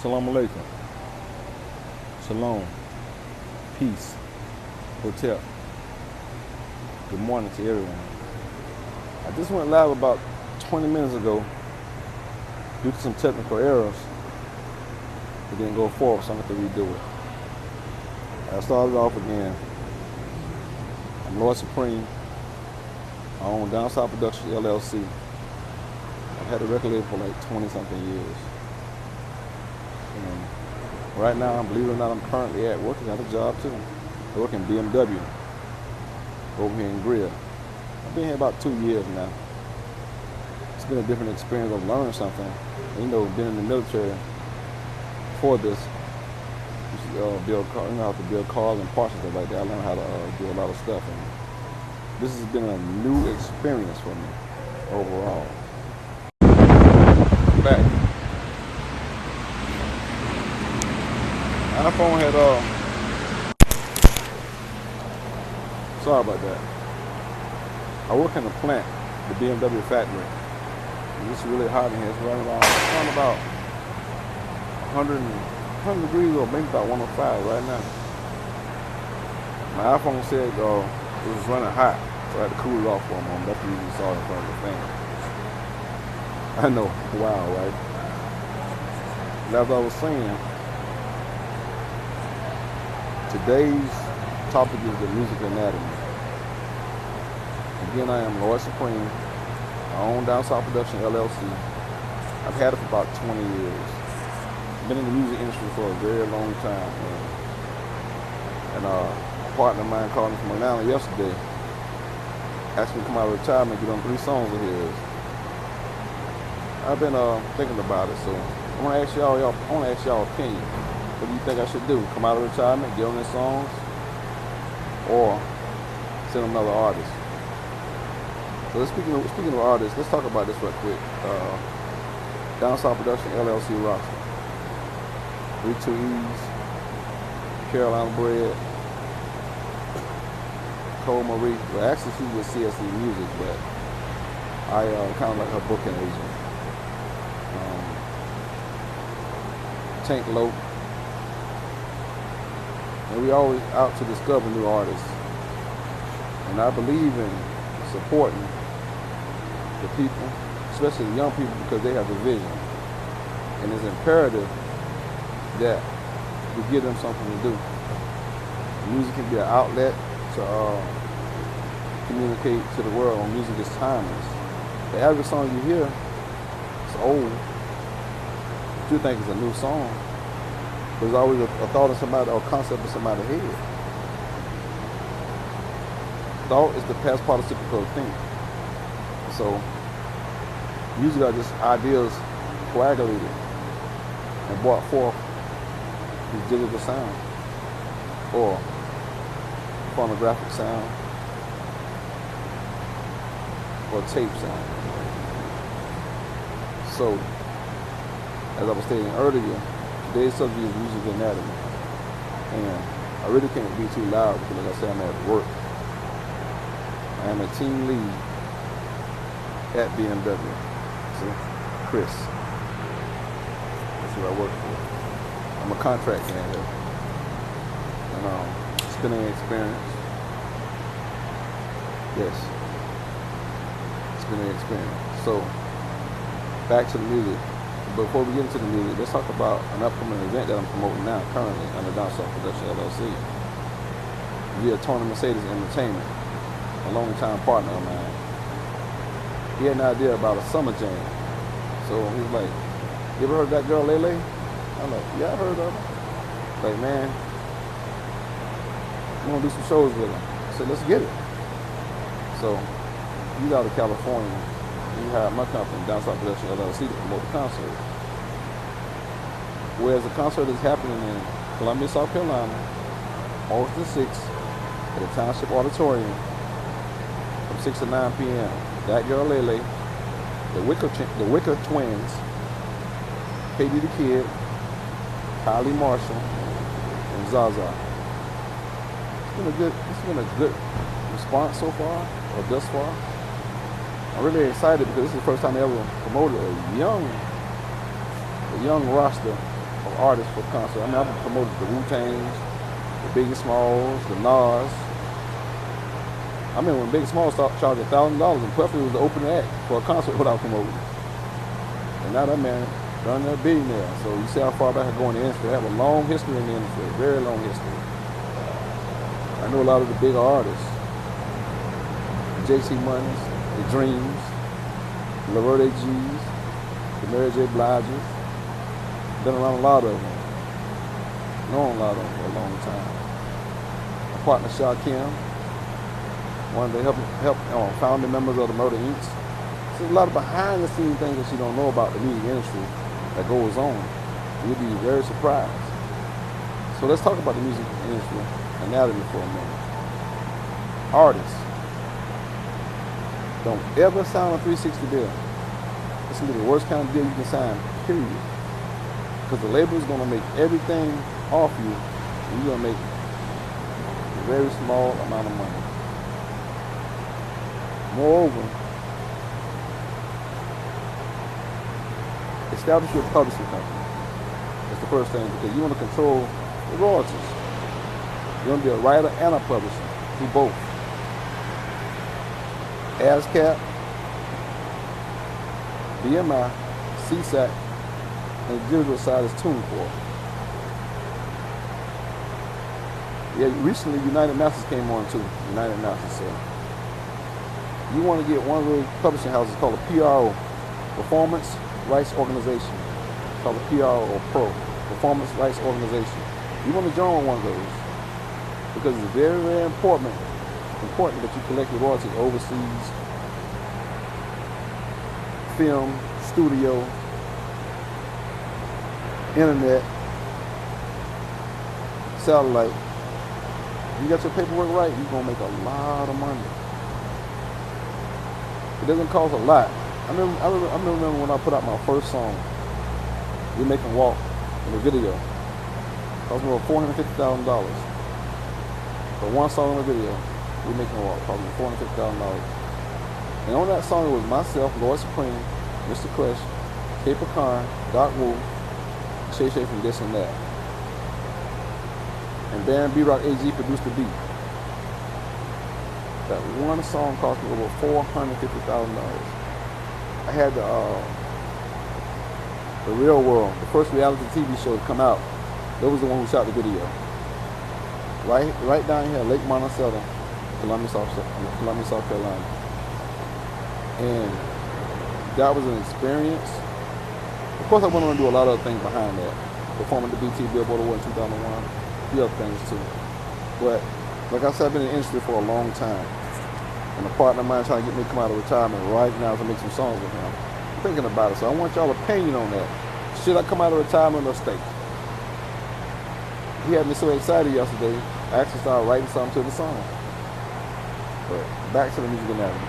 Shalom Alaikum. Shalom. Peace. Hotel. Good morning to everyone. I just went live about 20 minutes ago due to some technical errors. It didn't go forward, so I'm going to have to redo it. I started off again. I'm Lord Supreme. I own Down South Production LLC. I've had a record label for like 20-something years. And right now, believe it or not, I'm currently at work. I got a job too. I work in BMW over here in Greer. I've been here about 2 years now. It's been a different experience. I've learned something. And, you know, being in the military for this, build cars, you know how to build cars and parts and stuff like that. I learned how to do a lot of stuff. And this has been a new experience for me overall. Back. iPhone had sorry about that. I work in a plant, the BMW factory. And it's really hot in here. It's running around about 100 degrees or maybe about 105 right now. My iPhone said it was running hot, so I had to cool it off for a moment. That's the reason you saw it in front of the fan. I know, wow, right? And as I was saying, today's topic is the music anatomy. Again, I am Lord Supreme. I own Down South Production LLC. I've had it for about 20 years. Been in the music industry for a very long time. And a partner of mine called me from Atlanta yesterday, asked me to come out of retirement and get on 3 songs of his. I've been thinking about it, so I want to ask y'all opinion. What do you think I should do? Come out of retirement, get on their songs, or send another artist? So speaking of artists, let's talk about this real quick. Down South Production LLC roster. 3 2E's, Carolina Bread, Cole Marie. Well, actually she's with CSE Music, but I kind of like her booking agent. Tank Low. And we always out to discover new artists. And I believe in supporting the people, especially the young people, because they have a vision. And it's imperative that we give them something to do. Music can be an outlet to communicate to the world. Music is timeless. The average song you hear is old. You think it's a new song. There's always a thought of somebody or a concept of somebody's head. Thought is the past participle of think. So music are just ideas coagulated and brought forth these digital sound or phonographic sound or tape sound. So as I was stating earlier, today's subject is music anatomy. And I really can't be too loud because, like I said, I'm at work. I am a team lead at BMW. See? Chris. That's who I work for. I'm a contract manager. And it's been an experience. Yes. It's been an experience. So, back to the music. Before we get into the music, let's talk about an upcoming event that I'm promoting now, currently, under Down South Production LLC. Via Tony Mercedes Entertainment, a long-time partner of mine. He had an idea about a summer jam. So he was like, you ever heard of that girl, Lele? I'm like, yeah, I heard of her. Like, man, I'm gonna do some shows with her. I said, let's get it. So, he's out of California. We hired my company, Down South Production LLC, to promote the concert. Whereas the concert is happening in Columbia, South Carolina, August the 6th, at the Township Auditorium, from 6 to 9 p.m. That Girl Lele, the Wicker Twins, KD the Kid, Kylie Marshall, and Zaza. It's been a good response so far, or thus far. I'm really excited because this is the first time I ever promoted a young roster of artists for concert. I mean, I've promoted the Wu-Tangs, the Biggie Smalls, the Nas. I mean, when Biggie Smalls charged $1,000 and Puffy was the opening act for a concert without promoting. And now that man done that billionaire. So you see how far back I go in the industry. I have a long history in the industry, a very long history. I know a lot of the bigger artists. J.C. Munn's, The Dreams, Laverne G's, the Mary J. Blige's. Been around a lot of them. Known a lot of them for a long time. My partner Shaw Kim, one of the founding members of the Murder Inc. So there's a lot of behind the scenes things that you don't know about the music industry that goes on. You'll be very surprised. So let's talk about the music industry anatomy for a minute. Artists don't ever sign a 360 deal. It's gonna be the worst kind of deal you can sign, period. Because the label is gonna make everything off you, and you're gonna make a very small amount of money. Moreover, establish your publishing company. That's the first thing, because you want to control the royalties. You want to be a writer and a publisher. Do both. ASCAP, BMI, CSAC, and the digital side is TuneCore. Yeah, recently United Masters came on too. United Masters. So you want to get one of those publishing houses called a PRO, Performance Rights Organization. It's called a PRO or PRO, Performance Rights Organization. You want to join one of those because it's very, very important that you collect your royalties overseas, film, studio, internet, satellite. If you got your paperwork right, you're going to make a lot of money. It doesn't cost a lot. I remember when I put out my first song, We Make 'Em Walk, in the video. It cost me over $450,000. For one song in the video, We Make 'Em Walk, cost me $450,000. And on that song it was myself, Lord Supreme, Mr. Crush, K. Pecan, Doc Wu, Shay Shay from This and That. And Baron B-Rock AG produced the beat. That one song cost me over $450,000. I had the Real World, the first reality TV show to come out. That was the one who shot the video. Right down here, Lake Monticello, Columbia, South Carolina. And that was an experience. Of course, I went on to do a lot of other things behind that. Performing the BT Billboard Award in 2001, a few other things too. But like I said, I've been in the industry for a long time. And a partner of mine trying to get me to come out of retirement right now to make some songs with him. I'm thinking about it, so I want y'all's opinion on that. Should I come out of retirement or stay? He had me so excited yesterday, I actually started writing something to the song. But back to the music anatomy.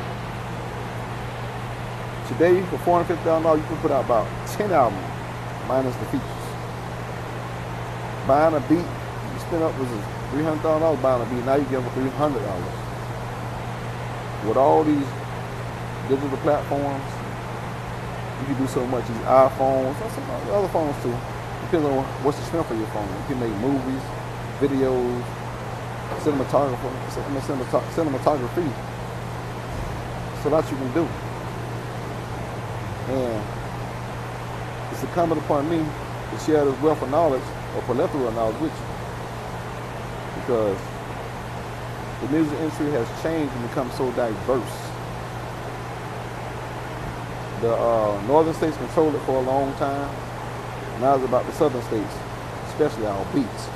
Today, for $450,000, you can put out about 10 albums, minus the features. Buying a beat, you spend up was $300,000 buying a beat. Now you get for $300. With all these digital platforms, you can do so much. These iPhones, some other phones too. Depends on what's the strength of your phone. You can make movies, videos, cinematography. So that's what you can do. And it's incumbent upon me to share this wealth of knowledge or plethora of knowledge with you. Because the music industry has changed and become so diverse. The northern states controlled it for a long time. Now it's about the southern states, especially our beats.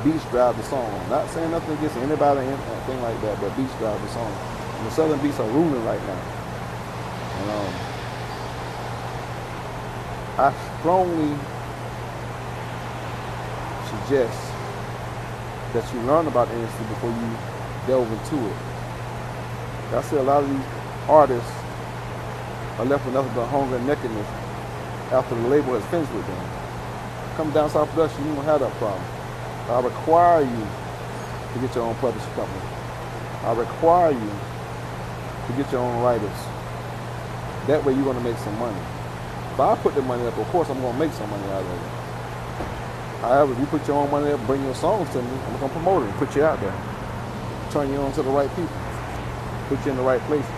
Beats drive the song. Not saying nothing against anybody or anything like that, but beats drive the song. And the southern beats are ruling right now. And I strongly suggest that you learn about the industry before you delve into it. I see a lot of these artists are left with nothing but hunger and nakedness after the label has finished with them. Come down South Production, you won't have that problem. I require you to get your own publishing company. I require you to get your own writers. That way you're going to make some money. If I put the money up, of course I'm going to make some money out of it. However, if you put your own money up, bring your songs to me, I'm gonna promote it and put you out there. Turn you on to the right people. Put you in the right places.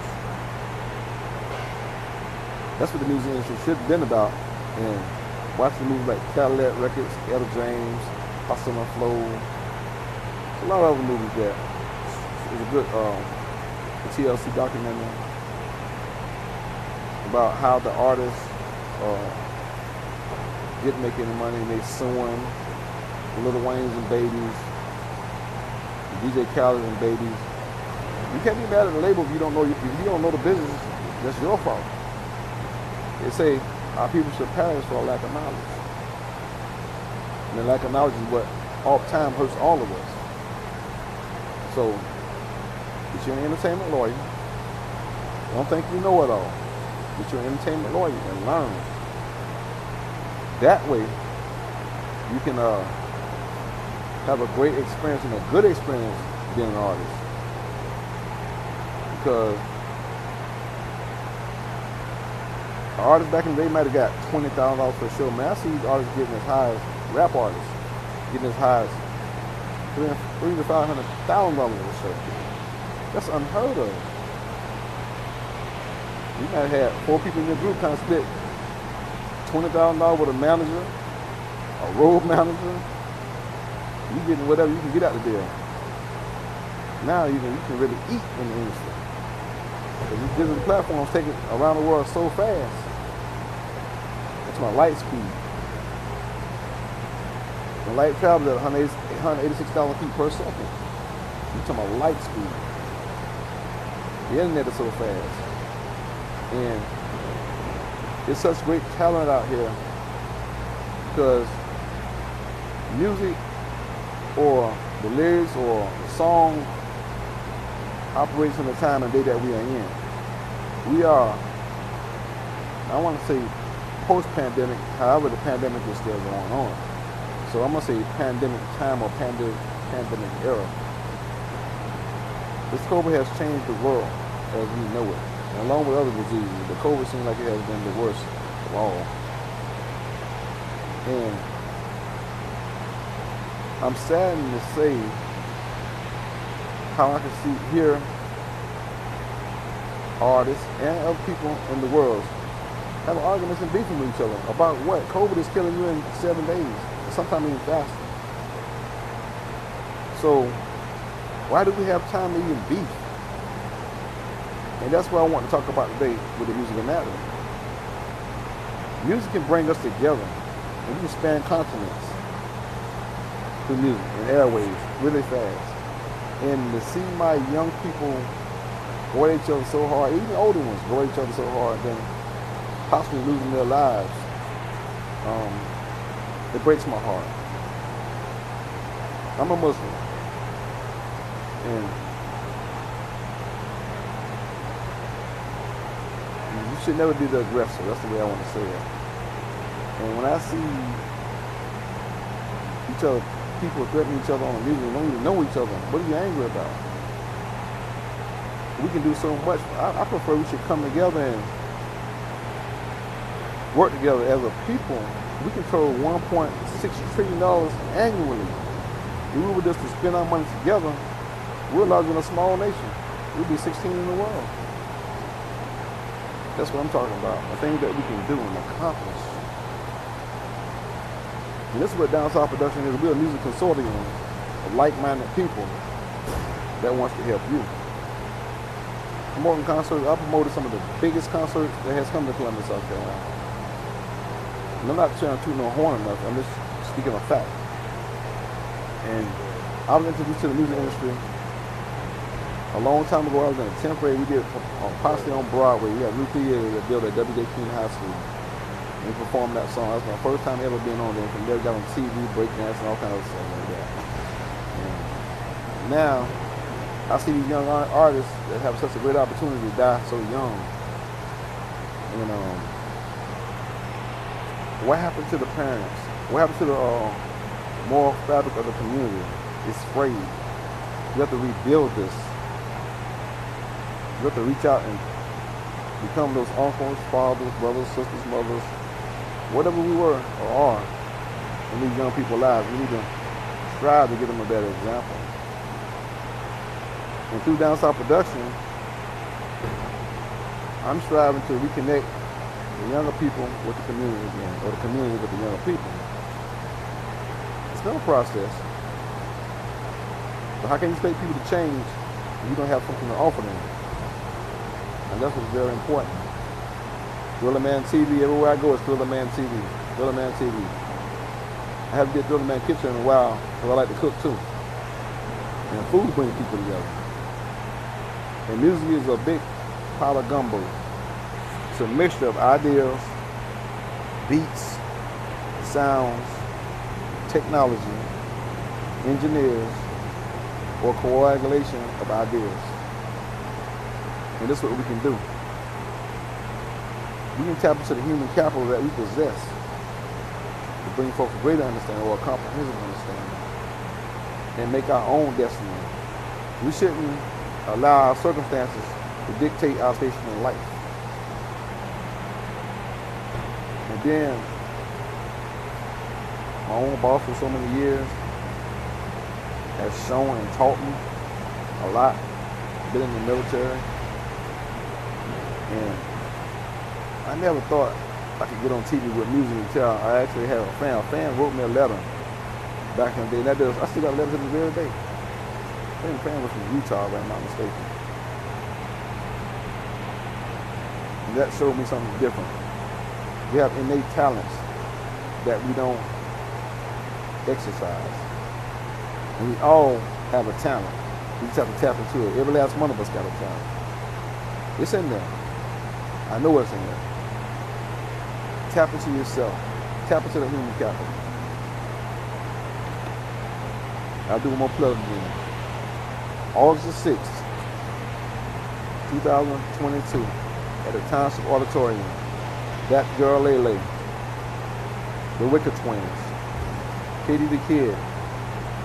That's what the music industry should have been about. And watching movies like Cadillac Records, Etta James, Hustle and Flow. A lot of other movies that is a good TLC documentary about how the artists didn't make any money and they suing the Lil Waynes and Babies, the DJ Khaled and Babies. You can't be mad at the label if you don't know the business. That's your fault. They say our people should perish for a lack of knowledge. And the lack of knowledge is what all time hurts all of us. So, get you an entertainment lawyer. Don't think you know it all. Get you an entertainment lawyer and learn. That way, you can have a great experience and a good experience being an artist. Because an artist back in the day might have got $20,000 for a show. Man, I see these artists getting as high as rap artists, getting as high as $300,000 to $500,000 a show. That's unheard of. You might have had 4 people in your group kind of split $20,000 with a manager, a road manager. You getting whatever you can get out the deal. Now you can really eat in the industry. Because these digital platforms take it around the world so fast. That's my light speed. The light travels at 186,000 feet per second. You're talking about light speed. The internet is so fast. And there's such great talent out here because music or the lyrics or the song operates in the time and day that we are in. We are, I want to say post-pandemic, however the pandemic is still going on. So I'm going to say pandemic time or pandemic era. This COVID has changed the world as we know it. And along with other diseases, the COVID seems like it has been the worst of all. And I'm saddened to say how I can hear artists and other people in the world have arguments and beefing with each other about what? COVID is killing you in 7 days, sometimes even faster. So why do we have time to even beef? And that's what I want to talk about today with the MusicAnatomy. Music can bring us together, and we can span continents through music and airwaves really fast. And to see my young people go at each other so hard, even older ones go at each other so hard, then possibly losing their lives, it breaks my heart. I'm a Muslim, and you should never be the aggressor. That's the way I want to say it. And when I see each other, people threatening each other on the music and don't even know each other, what are you angry about? We can do so much. I prefer we should come together and work together as a people. We control $1.6 trillion annually. If we were just to spend our money together, we're larger than a small nation. We'd be 16 in the world. That's what I'm talking about. The things that we can do and accomplish. And this is what Down South Production is. We're a music consortium of like-minded people that wants to help you. Promoting concerts, I promoted some of the biggest concerts that has come to Columbus, South Carolina. And I'm not trying to toot no horn enough. I'm just speaking of fact. And I was introduced to the music industry a long time ago. I was in the 10th grade. We did Posse on Broadway. We had a new theater that built at W.J. King High School. And we performed that song. That was my first time ever being on there. From there, got on TV, breakdance, and all kinds of stuff like that. And now, I see these young artists that have such a great opportunity to die so young. And what happened to the parents? What happened to the moral fabric of the community? It's frayed. You have to rebuild this. You have to reach out and become those uncles, fathers, brothers, sisters, mothers, whatever we were or are, in these young people's lives. We need to strive to give them a better example. And through Down South Production, I'm striving to reconnect the younger people with the community again, or the community with the younger people. It's been a process. But how can you expect people to change if you don't have something to offer them? And that's what's very important. Thriller Man TV, everywhere I go, it's Thriller Man TV. Thriller Man TV. I haven't did Thriller Man Kitchen in a while, because I like to cook too. And food brings people together. And music is a big pile of gumbo. It's a mixture of ideas, beats, sounds, technology, engineers, or coagulation of ideas. And this is what we can do. We can tap into the human capital that we possess to bring forth a greater understanding or a comprehensive understanding and make our own destiny. We shouldn't allow our circumstances to dictate our station in life. And then, my own boss for so many years has shown and taught me a lot. Been in the military, and I never thought I could get on TV with music until I actually had a fan. A fan wrote me a letter back in the day. And I still got letters to this very day. I think the fan was from Utah, if I'm not mistaken. And that showed me something different. We have innate talents that we don't exercise. And we all have a talent. We just have to tap into it. Every last one of us got a talent. It's in there. I know it's in there. Tap into yourself. Tap into the human capital. I'll do one more plug again. August the 6th, 2022, at the Township Auditorium. That Girl Lele, the Wicked Twins, Katie the Kid,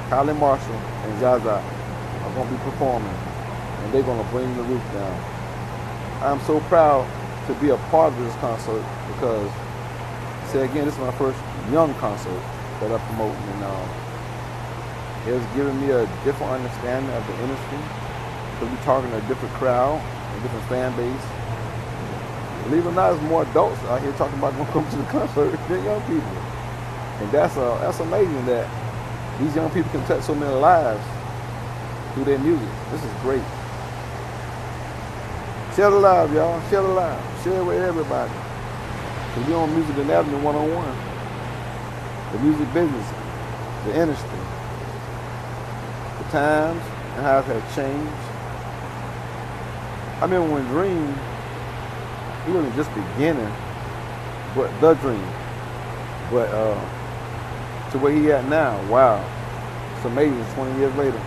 Kylie Marshall, and Zaza are going to be performing, and they're going to bring the roof down. I'm so proud to be a part of this concert because, say again, this is my first young concert that I'm promoting, and it's given me a different understanding of the industry, because we're talking to a different crowd, a different fan base. Believe it or not, there's more adults out here talking about going to come to the concert than young people. And that's amazing that these young people can touch so many lives through their music. This is great. Share the live, y'all. Share the live. Share it with everybody. Because we're on MusicAnatomy 101. The music business, the industry, the times, and how it has changed. I remember when Dream, he wasn't just beginning, but the Dream. But to where he at now, wow. It's amazing, 20 years later.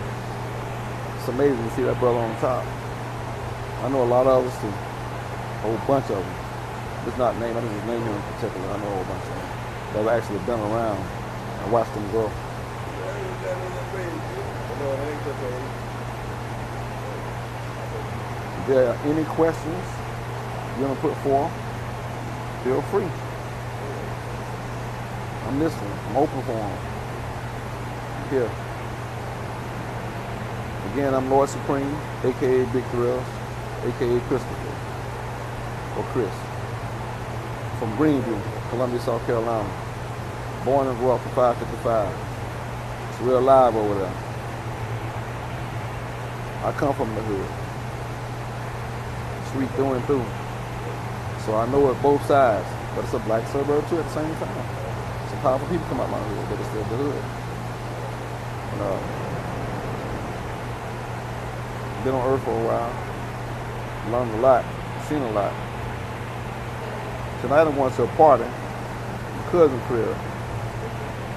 It's amazing to see that brother on top. I know a lot of us too. A whole bunch of them. It's not named, I didn't just name him in particular. I know a whole bunch of them that have actually been around and watched them grow. If there are any questions you want to put forth, feel free. I'm listening. I'm open for them. Here. Again, I'm Lord Supreme, a.k.a. Big Thrills, a.k.a. Christopher, or Chris, from Greenview, Columbia, South Carolina. Born and grew up for 555. It's real live over there. I come from the hood. Sweet through and through. So I know it both sides, but it's a black suburb too at the same time. Some powerful people come out my hood, but it's still the hood. Been on earth for a while. Learned a lot. Seen a lot. Tonight I'm going to a party. My cousin's crib.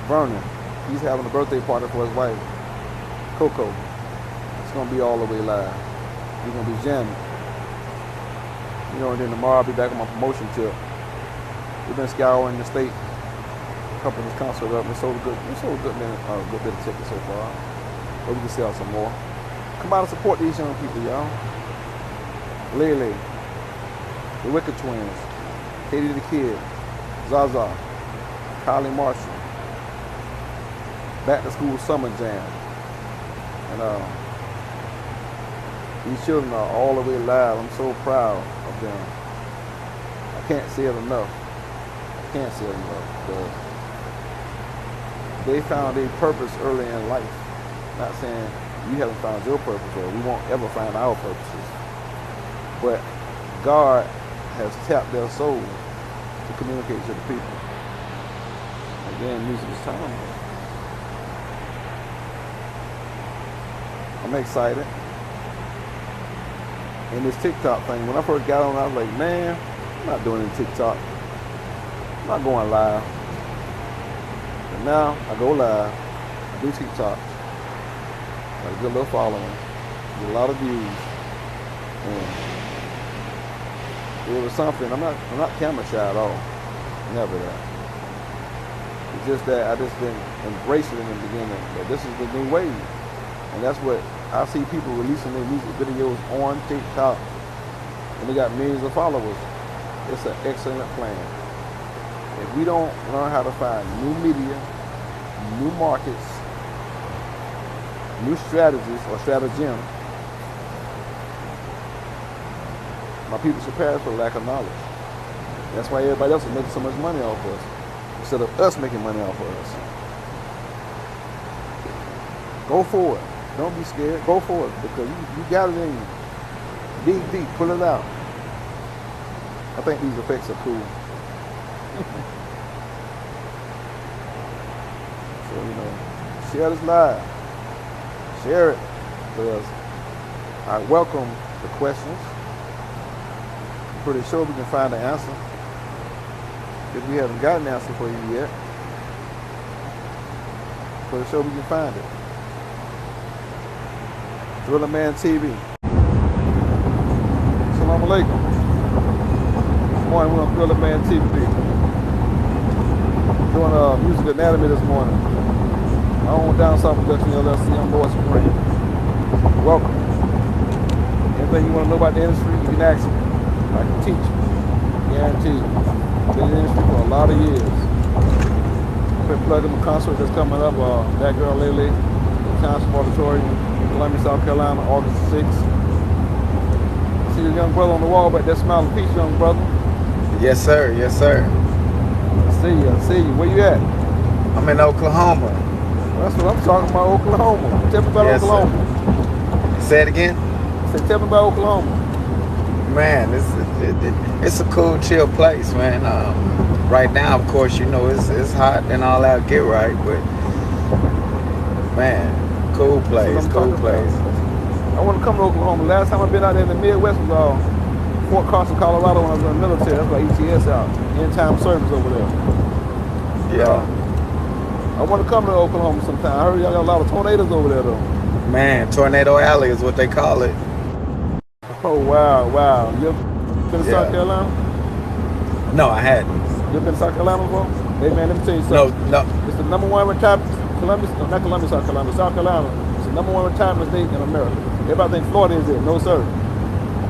Vernon. He's having a birthday party for his wife, Coco. It's going to be all the way live. We're going to be jamming. You know, and then tomorrow I'll be back on my promotion trip. We've been scouring the state. A couple of this concert up. We sold a good bit of tickets so far. But we can sell some more. Come out and support these young people, y'all. Lele, the Wicked Twins, Katie the Kid, Zaza, Kylie Marshall, back to school summer jam. And these children are all the way live. I'm so proud of them. I can't say it enough. I can't say it enough because they found a purpose early in life. Not saying you haven't found your purpose or we won't ever find our purposes. But God has tapped their soul to communicate to the people. Again, music is time. I'm excited. And this TikTok thing, when I first got on, I was like, man, I'm not doing any TikTok. I'm not going live. But now I go live, I do TikTok. Got a good little following, get a lot of views. And it was something. I'm not camera shy at all. Never that. It's just that I just didn't embrace it in the beginning. But this is the new wave. And that's what I see people releasing their music videos on TikTok. And they got millions of followers. It's an excellent plan. If we don't learn how to find new media, new markets, new strategies or stratagem, my people should perish for lack of knowledge. That's why everybody else is making so much money off of us, instead of us making money off of us. Go for it. Don't be scared. Go for it because you got it in you. Dig deep. Pull it out. I think these effects are cool. So, share this live. Share it because I welcome the questions. I'm pretty sure we can find the answer. If we haven't got an answer for you yet, pretty sure we can find it. Thriller Man TV. Assalamu alaikum. This morning we're on Thriller Man TV. Doing MusicAnatomy this morning. My own Down South Production LLC. I'm Boy Supreme. Welcome. Anything you want to know about the industry, you can ask me. I can teach you. Guarantee you. I've been in the industry for a lot of years. I've been plugging the concert that's coming up. That Girl Lily, the Township Auditorium. Columbia, South Carolina, August 6th. See the young brother on the wall back there smiling. Peace, young brother. Yes, sir. Yes, sir. I see you. Where you at? I'm in Oklahoma. Well, that's what I'm talking about, Oklahoma. Tell me about Oklahoma. Sir. Say it again? Tell me about Oklahoma. Man, it's a cool, chill place, man. Right now, of course, it's hot and all that, get right, but man, cool place. I want to come to Oklahoma. Last time I've been out there in the Midwest was Fort Carson, Colorado when I was in the military. That's why ETS out. In-time service over there. Yeah. I want to come to Oklahoma sometime. I heard y'all got a lot of tornadoes over there though. Man, Tornado Alley is what they call it. Oh, wow. You ever been to South Carolina? No, I hadn't. You ever been to South Carolina before? Hey man, let me tell you something. No. It's the number one retirement, not Columbia, South Carolina, South Carolina. It's the number one retirement state in America. Everybody think Florida is it. No, sir.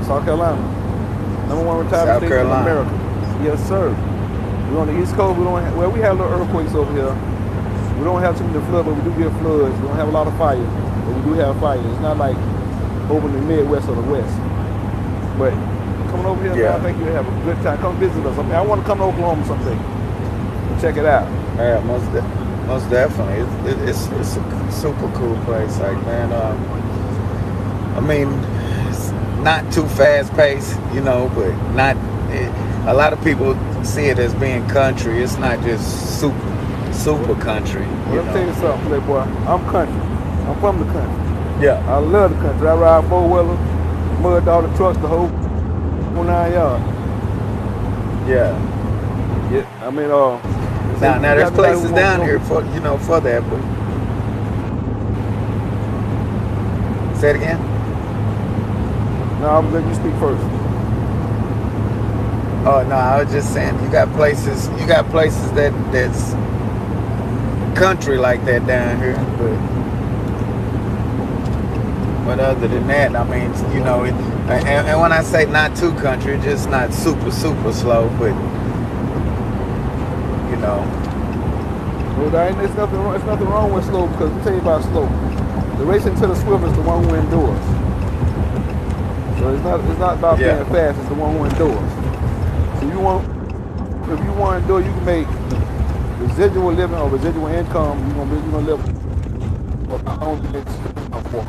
South Carolina. Number one retirement state in America. Yes, sir. We're on the East Coast. We have little earthquakes over here. We don't have too many floods, but we do get floods. We don't have a lot of fire, but we do have fire. It's not like over in the Midwest or the West. But coming over here, man, I think you'll have a good time. Come visit us. I want to come to Oklahoma someday. Check it out. Yeah, most definitely. It's a super cool place. Like, man, it's not too fast paced, but not. A lot of people see it as being country. It's not just super country. Well, let me tell you something, playboy. I'm country. I'm from the country. Yeah. I love the country. I ride 4-wheelers, mud dog the trucks, the whole 9 yards. Yeah. I mean, now there's places down here for that, but say it again. No, I'm letting you speak first. Oh no, I was just saying you got places that's country like that down here, but other than that, I mean, and when I say not too country, just not super slow, but Well, So there's nothing wrong with slow, because let me tell you about slow. The racing to the swift is the one who endures. So it's not about being fast, it's the one who endures. So if you want to endure, you can make residual living or residual income. You're gonna live for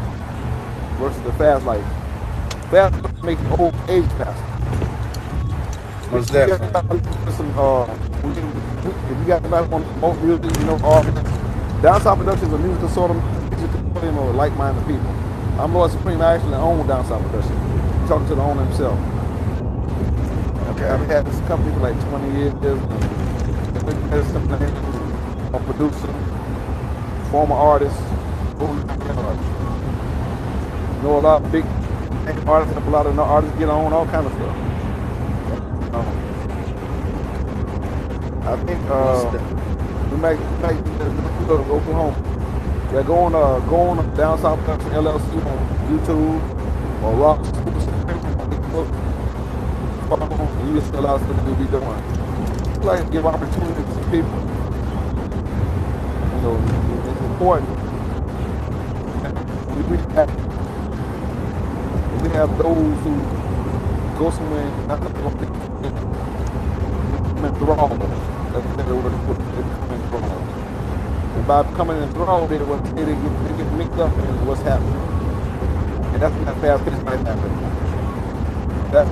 versus the fast life. Fast life makes old age faster. Most definitely. If you got anybody on most music, artists, Down South Productions is a music consortium of like-minded people. I'm Lord Supreme. I actually own Down South Productions. I'm talking to the owner himself. Okay. I've had this company for like 20 years. A producer, former artist, know a lot of big artists, a lot of artists get on, all kind of stuff. I think we might go to Oklahoma. Yeah, go on Down South Production LLC on YouTube or Rock. You just a lot of stuff to be doing. Like to give opportunities to people. It's important. We have those who go somewhere and not enthralled. That's the word to put it. And by becoming enthralled, they get mixed up in what's happening. And that's not fast pitch might happen. That's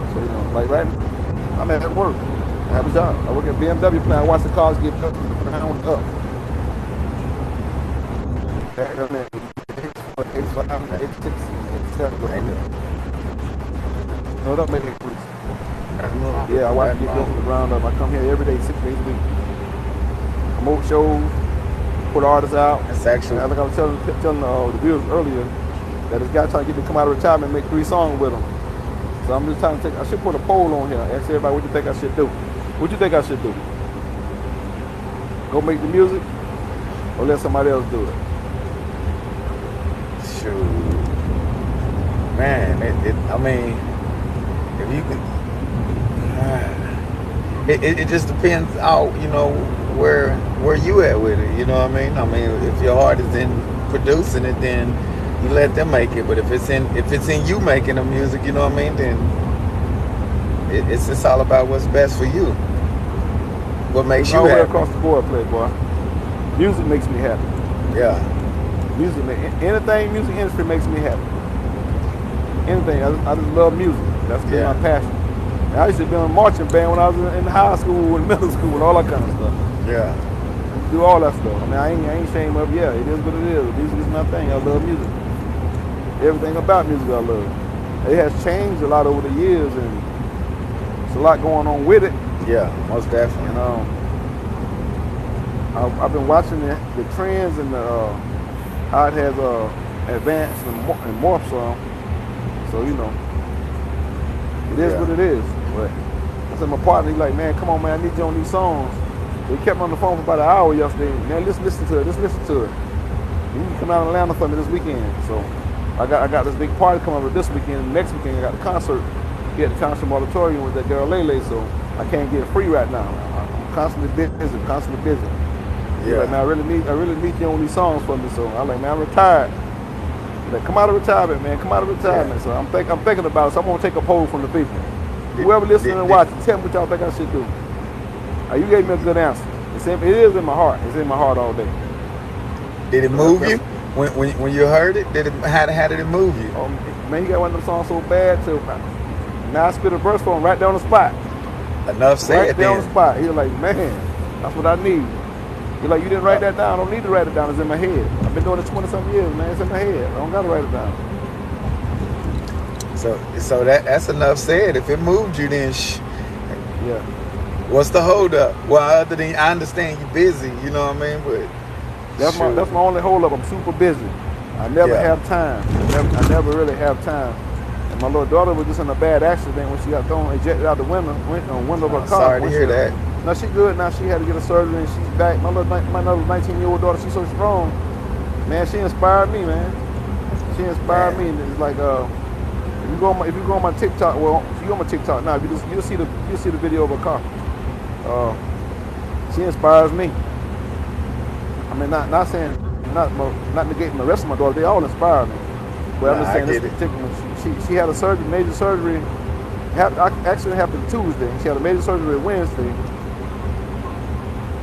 so, like right now, I'm at work. I have a job. I work at BMW plant. I watch the cars get up, round up. No, don't make it increase. Yeah, I watch it get built from the ground up. I come here every day, 6 days a week. Promote shows, put artists out. That's actually. Like I was telling the viewers earlier, that this guy trying to get me to come out of retirement and make 3 songs with him. So I'm just trying to I should put a poll on here. Ask everybody what you think I should do. What you think I should do? Go make the music or let somebody else do it? Shoot. Man, I mean, if you could, it just depends out, where you at with it, you know what I mean? I mean, if your heart is in producing it, then you let them make it. But if it's in you making the music, you know what I mean, then it's just all about what's best for you. What makes you happy? Across the board, Playboy. Music makes me happy. Yeah. Anything music industry makes me happy. Anything. I just love music. That's been my passion. And I used to be in a marching band when I was in high school and middle school and all that kind of stuff. Yeah. Do all that stuff. I mean, I ain't ashamed of it. Yeah, it is what it is. Music is my thing. I love music. Everything about music I love. It has changed a lot over the years, and there's a lot going on with it. Yeah, most definitely. And I've been watching the trends and how it has advanced and morphed some. So it is what it is. But I said my partner, he's like, man, come on, man, I need you on these songs. So he kept me on the phone for about an hour yesterday. Man, let's listen to it. You can come out in Atlanta for me this weekend. So I got this big party coming up this weekend. Next weekend I got the concert here at the Concert Auditorium with that girl Lele. So I can't get free right now. I'm constantly busy. Yeah. Like, man, I really need you on these songs for me. So I'm like, man, I'm retired. Like, come out of retirement, man. Come out of retirement. Yeah. So I'm thinking about it. So I'm gonna take a poll from the people. Whoever listening and watching, tell me what y'all think I should do. You gave me a good answer. It is in my heart. It's in my heart all day. Did it move you when you heard it? How did it move you? Man, you got one of them songs so bad too. Now I spit a verse for him right down the spot. Enough said. Right down the spot. He's like, man, that's what I need. You're like, you didn't write that down. I don't need to write it down. It's in my head. I've been doing it 20-something years, man. It's in my head. I don't got to write it down. So that's enough said. If it moved you, then yeah. What's the hold up? Well, other than I understand you're busy, you know what I mean, but that's my only hold up. I'm super busy. I never have time. I never really have time. And my little daughter was just in a bad accident when she got ejected out the window of her car. Sorry to hear that. No, she good now. She had to get a surgery and she's back. My little 19-year-old daughter, she's so strong. Man, she inspired me, man. She inspired me. And it's like if you go on my TikTok, well, if you go on my TikTok now, you'll see the video of her car. She inspires me. I mean, not saying, not negating the rest of my daughters. They all inspire me. But I'm just saying this particular. She had a surgery, major surgery. Actually happened Tuesday. She had a major surgery Wednesday,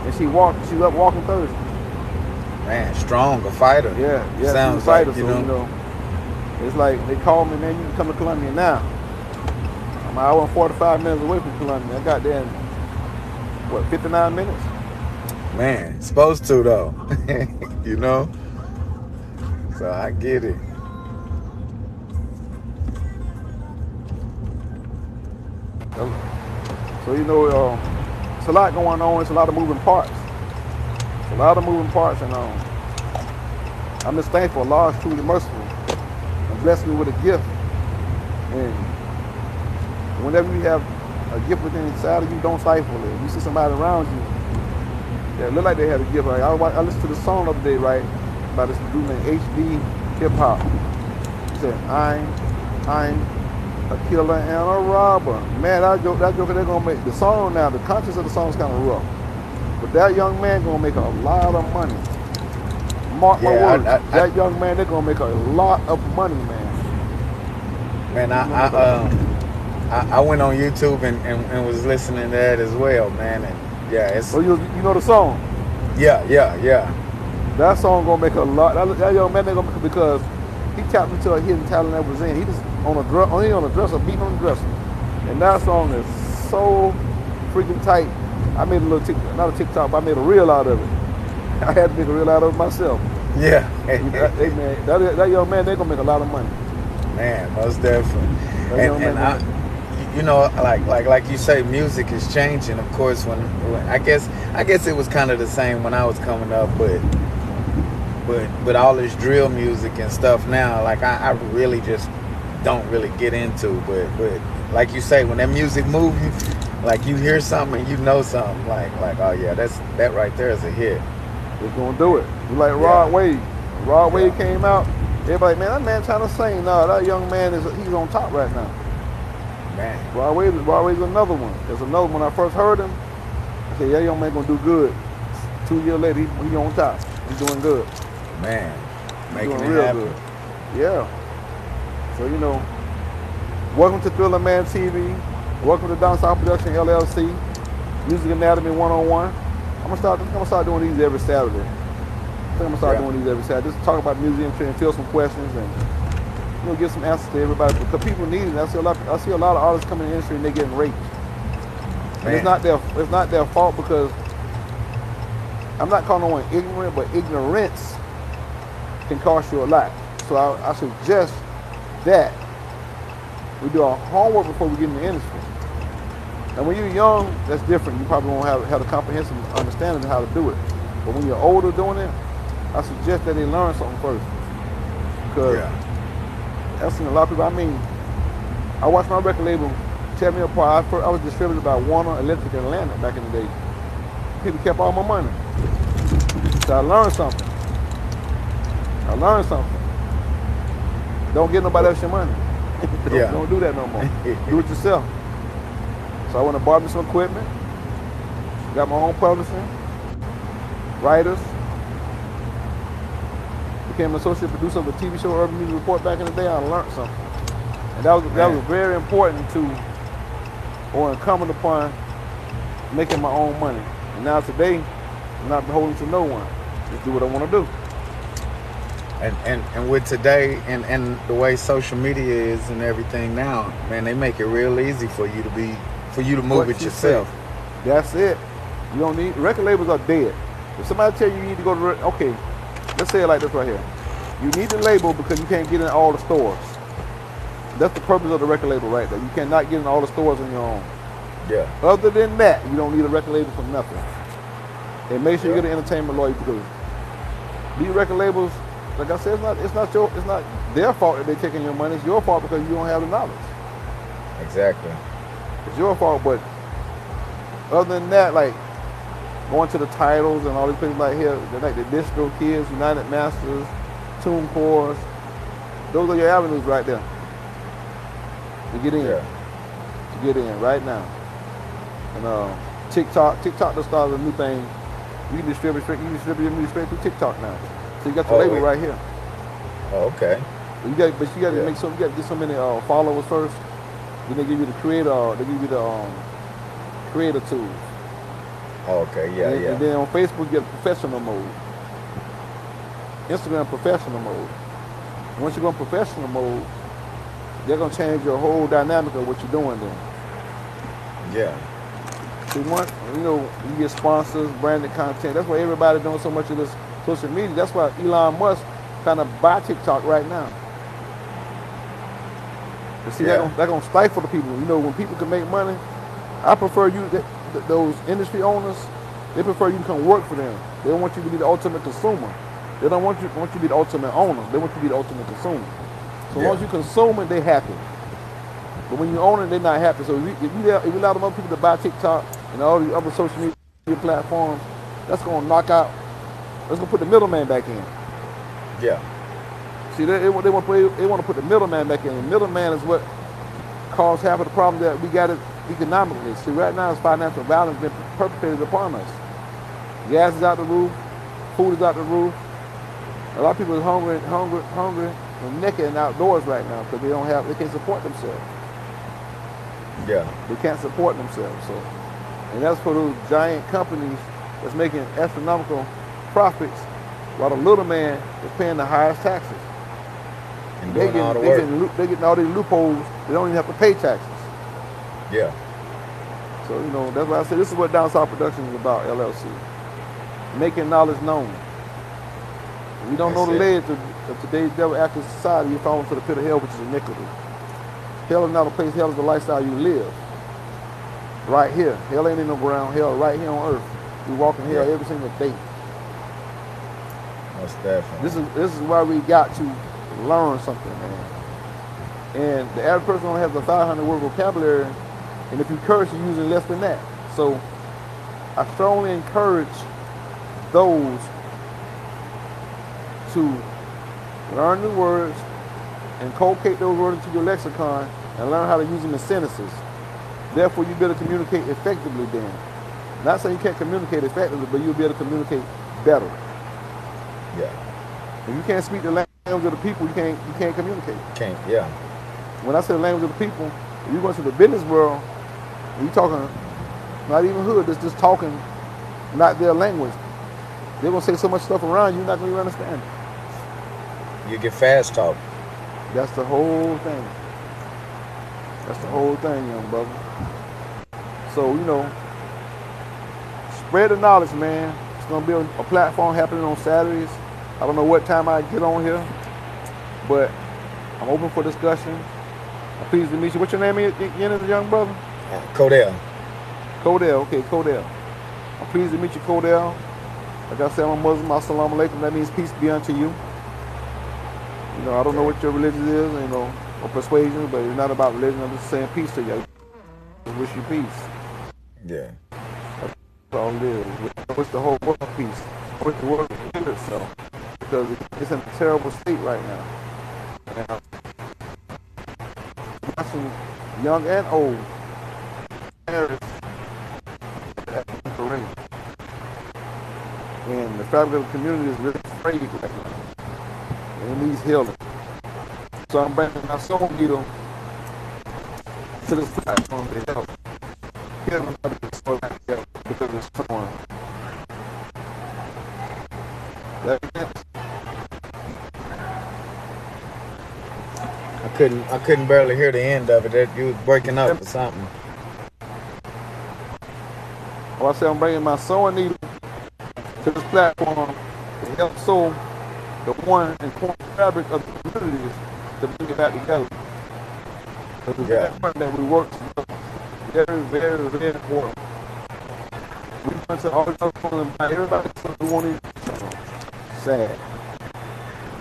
and she was up walking Thursday. Man, strong, a fighter. Yeah, sounds she's a fighter. Like, so it's like they called me, man. You can come to Columbia now. I'm an hour and 45 minutes away from Columbia. I got there in 59 minutes. Man, supposed to though. You know. So I get it. So it's a lot going on. It's a lot of moving parts. And I'm just thankful. Allah is truly merciful and blessed me with a gift. And whenever you have a gift within inside of you, don't stifle it. You see somebody around you that look like they had a gift. Like I listened to the song the other day, right, by this dude named HD Hip Hop. He said, I'm a killer and a robber. Man, that joke, they're gonna make the song now. The context of the song is kind of rough, but that young man gonna make a lot of money. Mark my words. That young man, they're gonna make a lot of money, man. Man, I went on YouTube and was listening to that as well, man. And yeah, it's. So you know the song? Yeah. That song gonna make a lot. That young man, they're gonna make, because he tapped into a hidden talent that was in. He just on a dresser, beating on the dresser. And that song is so freaking tight. I made a little not a TikTok, but I made a reel out of it. I had to make a reel out of it myself. Yeah. Man, that young man, they're gonna make a lot of money. Man, most definitely. Like you say, music is changing. Of course, when I guess it was kind of the same when I was coming up, but all this drill music and stuff now, like I really just don't really get into. But like you say, when that music moves you, like you hear something and you know something, like oh yeah, that right there is a hit. It's gonna do it. You like Rod Wave. Rod Wave came out. Everybody, man, that man trying to sing. No, that young man he's on top right now. Man, Rod Wave's another one. There's another one. When I first heard him, I said, yeah, young man gonna do good. 2 years later, he on top. He's doing good. Man, making doing it real happen. good. Yeah. So welcome to Thriller Man TV. Welcome to Down South Production LLC. Music Anatomy 101. I'm gonna start doing these every Saturday. I'm gonna start doing these every Saturday. Just talk about music and field some questions and give some answers to everybody, because people need it. I see a lot of artists coming in the industry and they're getting raped. And it's not their fault, because I'm not calling no one ignorant, but ignorance can cost you a lot. So I suggest that we do our homework before we get in the industry. And when you're young, that's different. You probably won't have a comprehensive understanding of how to do it. But when you're older doing it, I suggest that they learn something first. Because I've seen a lot of people. I mean, I watched my record label tear me apart. I was distributed by Warner Electric in Atlanta back in the day. People kept all my money. So I learned something. Don't give nobody else your money. Don't do that no more. Do it yourself. So I went and bought me some equipment. Got my own publishing. Writers. Became an associate producer of a TV show, Urban Music Report, back in the day. I learned something. And that was very important incumbent upon making my own money. And now today, I'm not beholden to no one. Just do what I want to do. And with today and the way social media is and everything now, man, they make it real easy for you to move it yourself. That's it. You don't need record labels are dead. If somebody tell you need to go to let's say it like this right here. You need the label because you can't get in all the stores. That's the purpose of the record label right there. You cannot get in all the stores on your own. Yeah. Other than that, you don't need a record label for nothing. And make sure you get an entertainment lawyer, because these record labels, like I said, it's not their fault that they're taking your money. It's your fault because you don't have the knowledge. Exactly. It's your fault, but other than that, like going to the titles and all these places like here, like the Distro Kids, United Masters, TuneCores, those are your avenues right there to get in. To get in right now. And TikTok just started a new thing. You can distribute your music straight through TikTok now. So you got the Oh, label right here. oh, okay. But you got to Yeah. make so you got to get so many followers first. Then they give you the creator. They give you the creator tools. Oh, okay. Yeah, And yeah. then on Facebook you get professional mode. Instagram professional mode. Once you go in professional mode, they're gonna change your whole dynamic of what you're doing then. Yeah. See, you get sponsors, branded content. That's why everybody doing so much of this social media. That's why Elon Musk kind of buy TikTok right now. But see, Yeah. they're gonna stifle the people. When people can make money, I prefer those industry owners. They prefer you to come work for them. They don't want you to be the ultimate consumer. They don't want you to be the ultimate owner. They want you to be the ultimate consumer. So as long as you consume it, they happy. But when you own it, they're not happy. So if you allow them other people to buy TikTok and all the other social media platforms, that's gonna knock out. That's gonna put the middleman back in. Yeah. See, they want to put the middleman back in. The middleman is what caused half of the problem that we got it economically. See, right now, it's financial violence being perpetrated upon us. Gas is out the roof, food is out the roof. A lot of people are hungry, and naked and outdoors right now because they can't support themselves. Yeah. They can't support themselves. So, and that's for those giant companies that's making astronomical profits, while the little man is paying the highest taxes. And doing all the work. They're getting all these loopholes. They don't even have to pay taxes. Yeah. So, that's why I say this is what Down South Productions is about, LLC. Making knowledge known. If you don't know the layers of today's devil active society, you fall into the pit of hell, which is iniquity. Hell is not a place, hell is the lifestyle you live. Right here. Hell ain't in the ground, hell right here on earth. We walk in hell every single day. Most definitely. This is why we got to learn something, man. And the average person only has a 500 word vocabulary, and if you curse, you're using less than that. So I strongly encourage those to learn new words, inculcate those words into your lexicon, and learn how to use them in sentences. Therefore, you better communicate effectively then. Not saying you can't communicate effectively, but you'll be able to communicate better. Yeah. If you can't speak the language of the people, you can't communicate. Can't, yeah. When I say the language of the people, if you go into the business world, and you talking, not even hood, just talking not their language, they're going to say so much stuff around you, you're not going to even understand it. You get fast talk. That's the whole thing. That's the whole thing, young brother. So, spread the knowledge, man. It's going to be a platform happening on Saturdays. I don't know what time I get on here, but I'm open for discussion. I'm pleased to meet you. What's your name again, young brother? Codell. Codell, okay, Codell. I'm pleased to meet you, Codell. Like I said, I'm a Muslim. Assalamu alaikum. That means peace be unto you. I don't know what your religion is, or persuasion, but it's not about religion. I'm just saying peace to you. I wish you peace. Yeah. That's all it is. I wish the whole world peace. I wish the world would heal itself, because it's in a terrible state right now. And watching young and old perish at the rate. And the fabric of the community is really afraid right now. And it needs healing. So I'm bringing my soul needle to this platform to help. Get everybody to slow down because it's torn. That makes sense? I couldn't barely hear the end of it. That you was breaking up or something. Well, I said I'm bringing my sewing needle to this platform to help sew the one and core fabric of the communities to bring it back together. Because it's very important that we work together. Very, very, very important. We went to all the other and everybody said we won't even sad.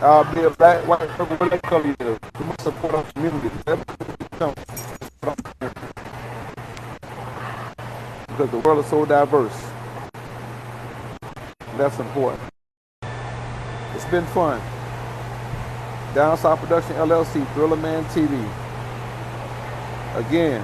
I'll be a black, white, purple, whatever color you is. We must support our communities. Because the world is so diverse. That's important. It's been fun. Down South Production LLC, Thriller Man TV. Again,